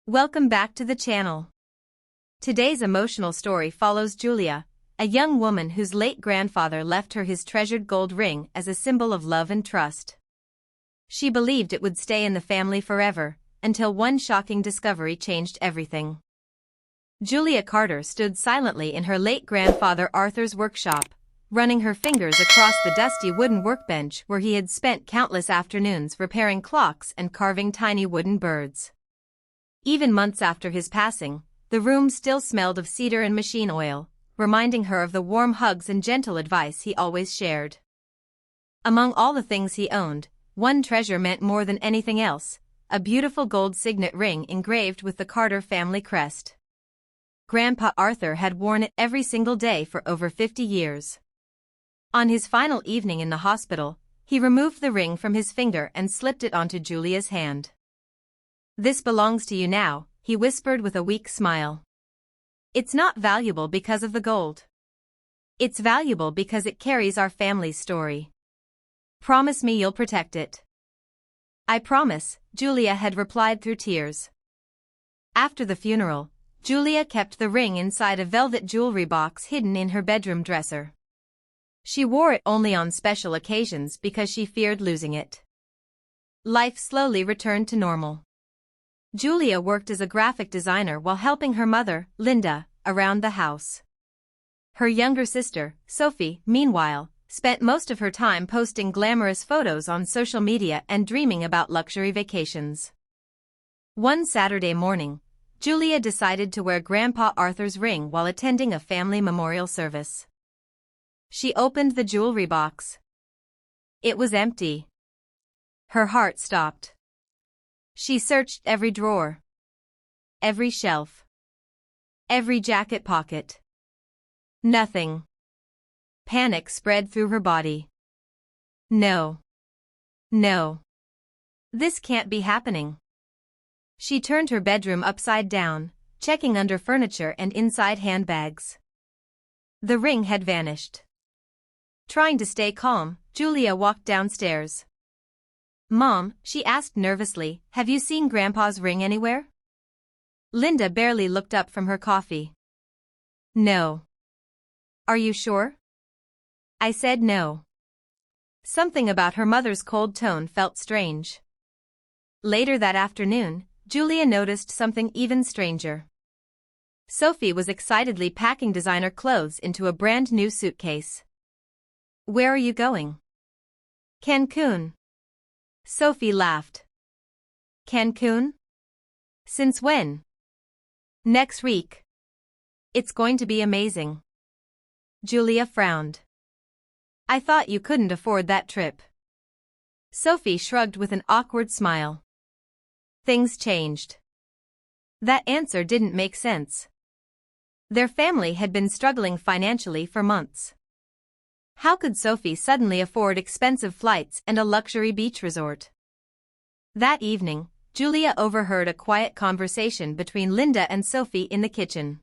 Welcome back to the channel. Today's emotional story follows Julia, a young woman whose late grandfather left her his treasured gold ring as a symbol of love and trust. She believed it would stay in the family forever, until one shocking discovery changed everything. Julia Carter stood silently in her late grandfather Arthur's workshop, running her fingers across the dusty wooden workbench where he had spent countless afternoons repairing clocks and carving tiny wooden birds. Even months after his passing, the room still smelled of cedar and machine oil, reminding her of the warm hugs and gentle advice he always shared. Among all the things he owned, one treasure meant more than anything else: a beautiful gold signet ring engraved with the Carter family crest. Grandpa Arthur had worn it every single day for over 50 years. On his final evening in the hospital, he removed the ring from his finger and slipped it onto Julia's hand. "This belongs to you now," he whispered with a weak smile. "It's not valuable because of the gold. It's valuable because it carries our family's story. Promise me you'll protect it." "I promise," Julia had replied through tears. After the funeral, Julia kept the ring inside a velvet jewelry box hidden in her bedroom dresser. She wore it only on special occasions because she feared losing it. Life slowly returned to normal. Julia worked as a graphic designer while helping her mother, Linda, around the house. Her younger sister, Sophie, meanwhile, spent most of her time posting glamorous photos on social media and dreaming about luxury vacations. One Saturday morning, Julia decided to wear Grandpa Arthur's ring while attending a family memorial service. She opened the jewelry box. It was empty. Her heart stopped. She searched every drawer, every shelf, every jacket pocket. Nothing. Panic spread through her body. No. This can't be happening. She turned her bedroom upside down, checking under furniture and inside handbags. The ring had vanished. Trying to stay calm, Julia walked downstairs. "Mom," she asked nervously, "have you seen Grandpa's ring anywhere?" Linda barely looked up from her coffee. "No." "Are you sure?" "I said no." Something about her mother's cold tone felt strange. Later that afternoon, Julia noticed something even stranger. Sophie was excitedly packing designer clothes into a brand new suitcase. "Where are you going?" "Cancun." Sophie laughed. "Cancun? Since when?" "Next week. It's going to be amazing." Julia frowned. "I thought you couldn't afford that trip." Sophie shrugged with an awkward smile. Things changed. That answer didn't make sense. Their family had been struggling financially for months. How could Sophie suddenly afford expensive flights and a luxury beach resort? That evening, Julia overheard a quiet conversation between Linda and Sophie in the kitchen.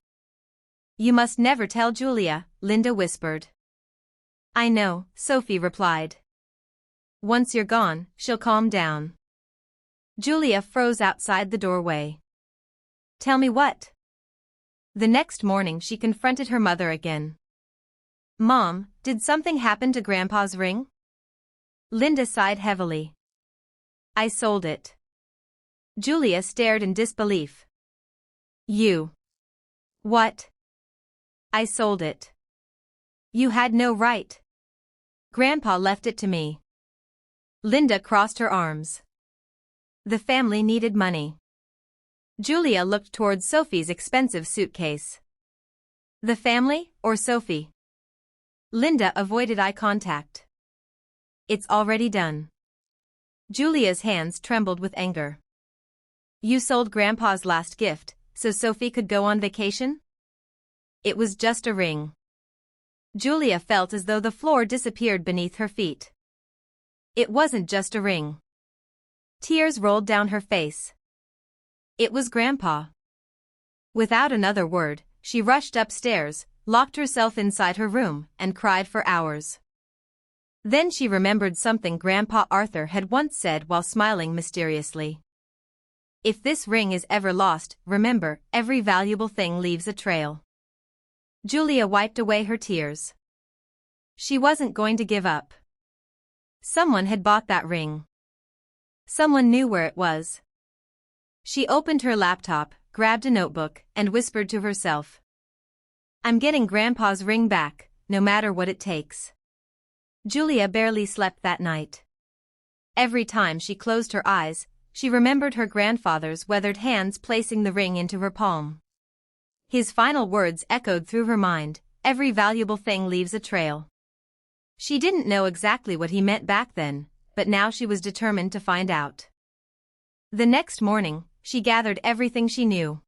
"You must never tell Julia," Linda whispered. "I know," Sophie replied. "Once you're gone, she'll calm down." Julia froze outside the doorway. "Tell me what?" The next morning she confronted her mother again. "Mom, did something happen to Grandpa's ring?" Linda sighed heavily. "I sold it." Julia stared in disbelief. "You? What?" "I sold it." "You had no right. Grandpa left it to me." Linda crossed her arms. "The family needed money." Julia looked toward Sophie's expensive suitcase. "The family, or Sophie?" Linda avoided eye contact. "It's already done." Julia's hands trembled with anger. "You sold Grandpa's last gift, so Sophie could go on vacation?" "It was just a ring." Julia felt as though the floor disappeared beneath her feet. "It wasn't just a ring." Tears rolled down her face. "It was Grandpa." Without another word, she rushed upstairs, locked herself inside her room, and cried for hours. Then she remembered something Grandpa Arthur had once said while smiling mysteriously. If this ring is ever lost, remember, every valuable thing leaves a trail. Julia wiped away her tears. She wasn't going to give up. Someone had bought that ring. Someone knew where it was. She opened her laptop, grabbed a notebook, and whispered to herself. I'm getting Grandpa's ring back, no matter what it takes. Julia barely slept that night. Every time she closed her eyes, she remembered her grandfather's weathered hands placing the ring into her palm. His final words echoed through her mind, every valuable thing leaves a trail. She didn't know exactly what he meant back then, but now she was determined to find out. The next morning, she gathered everything she knew.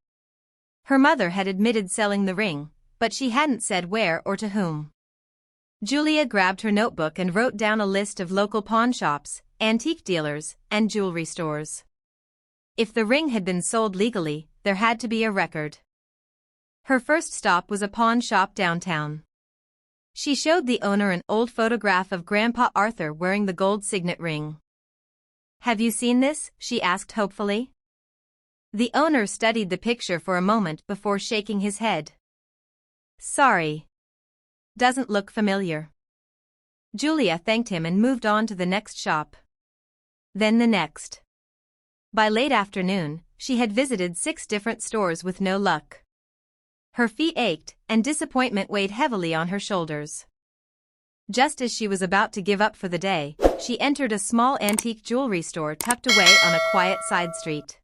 Her mother had admitted selling the ring, but she hadn't said where or to whom. Julia grabbed her notebook and wrote down a list of local pawn shops, antique dealers, and jewelry stores. If the ring had been sold legally, there had to be a record. Her first stop was a pawn shop downtown. She showed the owner an old photograph of Grandpa Arthur wearing the gold signet ring. Have you seen this? She asked hopefully. The owner studied the picture for a moment before shaking his head. Sorry. Doesn't look familiar. Julia thanked him and moved on to the next shop. Then the next. By late afternoon, she had visited 6 different stores with no luck. Her feet ached, and disappointment weighed heavily on her shoulders. Just as she was about to give up for the day, she entered a small antique jewelry store tucked away on a quiet side street.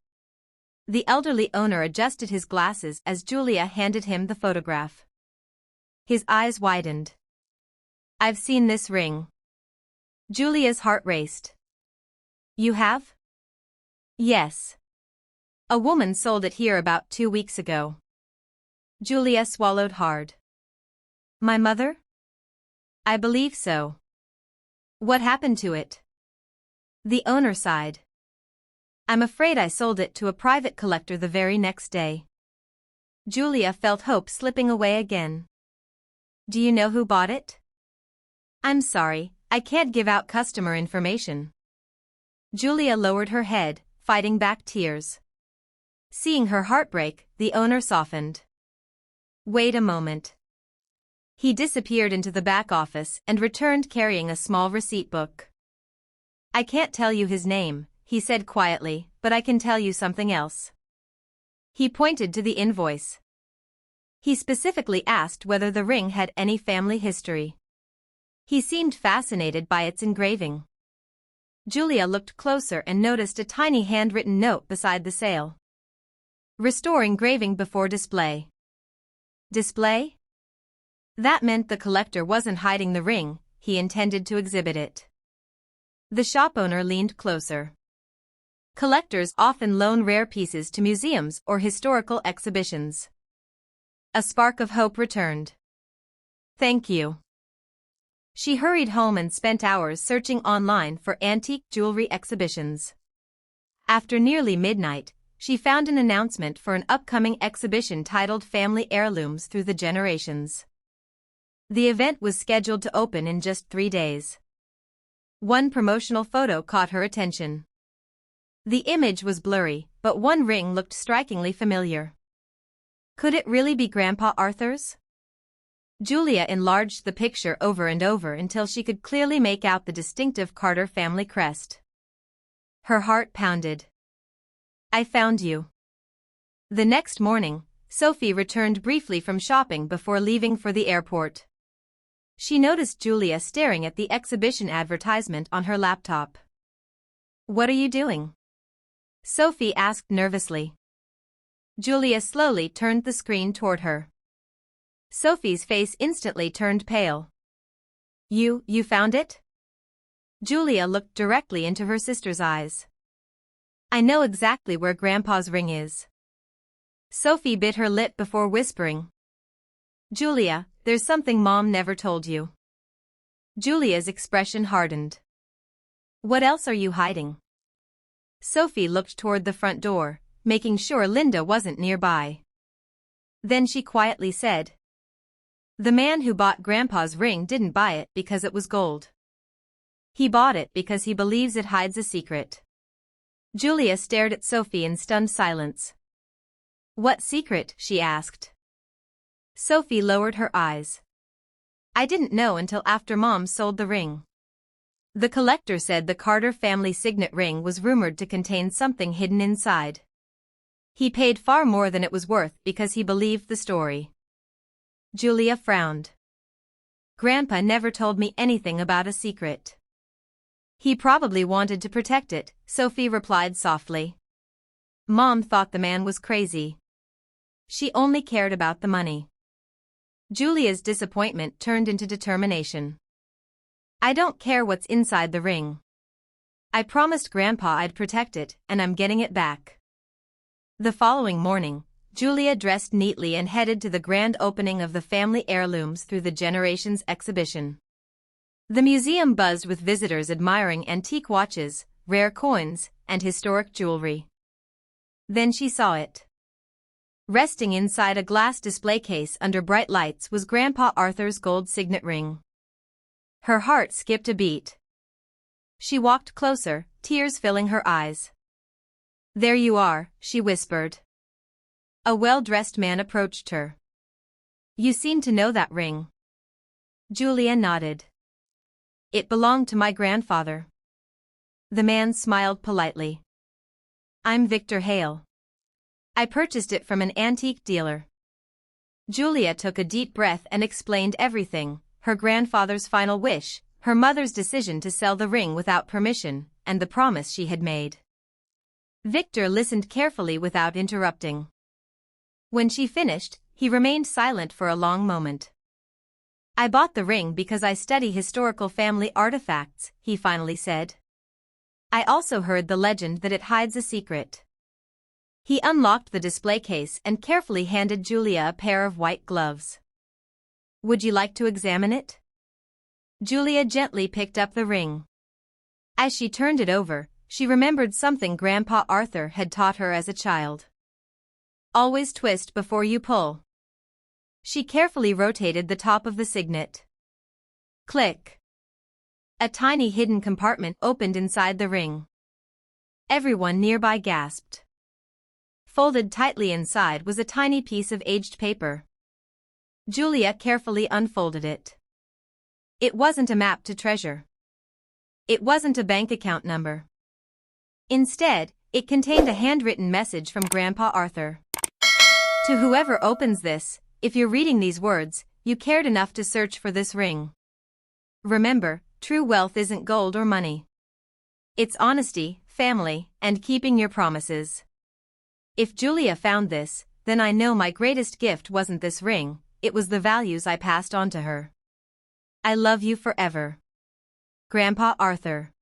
The elderly owner adjusted his glasses as Julia handed him the photograph. His eyes widened. I've seen this ring. Julia's heart raced. You have? Yes. A woman sold it here about 2 weeks ago. Julia swallowed hard. My mother? I believe so. What happened to it? The owner sighed. I'm afraid I sold it to a private collector the very next day. Julia felt hope slipping away again. Do you know who bought it? I'm sorry, I can't give out customer information. Julia lowered her head, fighting back tears. Seeing her heart break, the owner softened. Wait a moment. He disappeared into the back office and returned carrying a small receipt book. I can't tell you his name, he said quietly, but I can tell you something else. He pointed to the invoice. He specifically asked whether the ring had any family history. He seemed fascinated by its engraving. Julia looked closer and noticed a tiny handwritten note beside the sale. Restore engraving before display. Display? That meant the collector wasn't hiding the ring, he intended to exhibit it. The shop owner leaned closer. Collectors often loan rare pieces to museums or historical exhibitions. A spark of hope returned. Thank you. She hurried home and spent hours searching online for antique jewelry exhibitions. After nearly midnight, she found an announcement for an upcoming exhibition titled Family Heirlooms Through the Generations. The event was scheduled to open in just 3 days. One promotional photo caught her attention. The image was blurry, but one ring looked strikingly familiar. Could it really be Grandpa Arthur's? Julia enlarged the picture over and over until she could clearly make out the distinctive Carter family crest. Her heart pounded. I found you. The next morning, Sophie returned briefly from shopping before leaving for the airport. She noticed Julia staring at the exhibition advertisement on her laptop. What are you doing? Sophie asked nervously. Julia slowly turned the screen toward her. Sophie's face instantly turned pale. You found it? Julia looked directly into her sister's eyes. I know exactly where Grandpa's ring is. Sophie bit her lip before whispering. Julia, there's something Mom never told you. Julia's expression hardened. What else are you hiding? Sophie looked toward the front door, making sure Linda wasn't nearby. Then she quietly said, the man who bought Grandpa's ring didn't buy it because it was gold. He bought it because he believes it hides a secret. Julia stared at Sophie in stunned silence. "What secret?" she asked. Sophie lowered her eyes. "I didn't know until after Mom sold the ring. The collector said the Carter family signet ring was rumored to contain something hidden inside. He paid far more than it was worth because he believed the story." Julia frowned. "Grandpa never told me anything about a secret." "He probably wanted to protect it," Sophie replied softly. "Mom thought the man was crazy. She only cared about the money." Julia's disappointment turned into determination. "I don't care what's inside the ring. I promised Grandpa I'd protect it, and I'm getting it back." The following morning, Julia dressed neatly and headed to the grand opening of the family heirlooms through the Generations exhibition. The museum buzzed with visitors admiring antique watches, rare coins, and historic jewelry. Then she saw it. Resting inside a glass display case under bright lights was Grandpa Arthur's gold signet ring. Her heart skipped a beat. She walked closer, tears filling her eyes. "There you are," she whispered. A well-dressed man approached her. "You seem to know that ring." Julia nodded. "It belonged to my grandfather." The man smiled politely. "I'm Victor Hale. I purchased it from an antique dealer." Julia took a deep breath and explained everything: her grandfather's final wish, her mother's decision to sell the ring without permission, and the promise she had made. Victor listened carefully without interrupting. When she finished, he remained silent for a long moment. "I bought the ring because I study historical family artifacts," he finally said. "I also heard the legend that it hides a secret." He unlocked the display case and carefully handed Julia a pair of white gloves. "Would you like to examine it?" Julia gently picked up the ring. As she turned it over, she remembered something Grandpa Arthur had taught her as a child. "Always twist before you pull." She carefully rotated the top of the signet. Click. A tiny hidden compartment opened inside the ring. Everyone nearby gasped. Folded tightly inside was a tiny piece of aged paper. Julia carefully unfolded it. It wasn't a map to treasure. It wasn't a bank account number. Instead, it contained a handwritten message from Grandpa Arthur. "To whoever opens this, if you're reading these words, you cared enough to search for this ring. Remember, true wealth isn't gold or money. It's honesty, family, and keeping your promises." If Julia found this, then I know my greatest gift wasn't this ring, it was the values I passed on to her. I love you forever. Grandpa Arthur.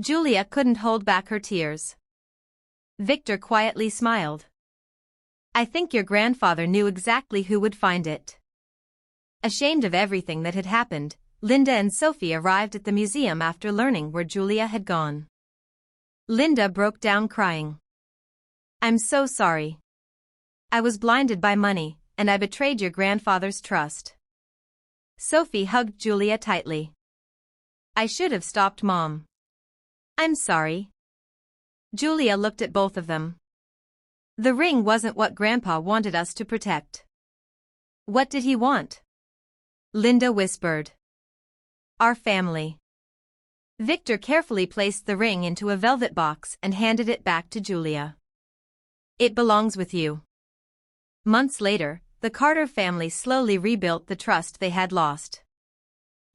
Julia couldn't hold back her tears. Victor quietly smiled. I think your grandfather knew exactly who would find it. Ashamed of everything that had happened, Linda and Sophie arrived at the museum after learning where Julia had gone. Linda broke down crying. I'm so sorry. I was blinded by money, and I betrayed your grandfather's trust. Sophie hugged Julia tightly. I should have stopped Mom. I'm sorry. Julia looked at both of them. The ring wasn't what Grandpa wanted us to protect. What did he want? Linda whispered. Our family. Victor carefully placed the ring into a velvet box and handed it back to Julia. It belongs with you. Months later, the Carter family slowly rebuilt the trust they had lost.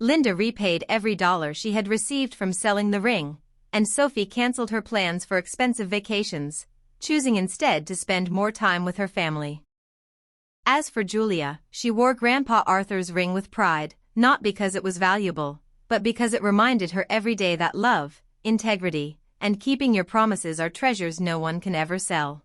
Linda repaid every dollar she had received from selling the ring, and Sophie canceled her plans for expensive vacations, choosing instead to spend more time with her family. As for Julia, she wore Grandpa Arthur's ring with pride, not because it was valuable, but because it reminded her every day that love, integrity, and keeping your promises are treasures no one can ever sell.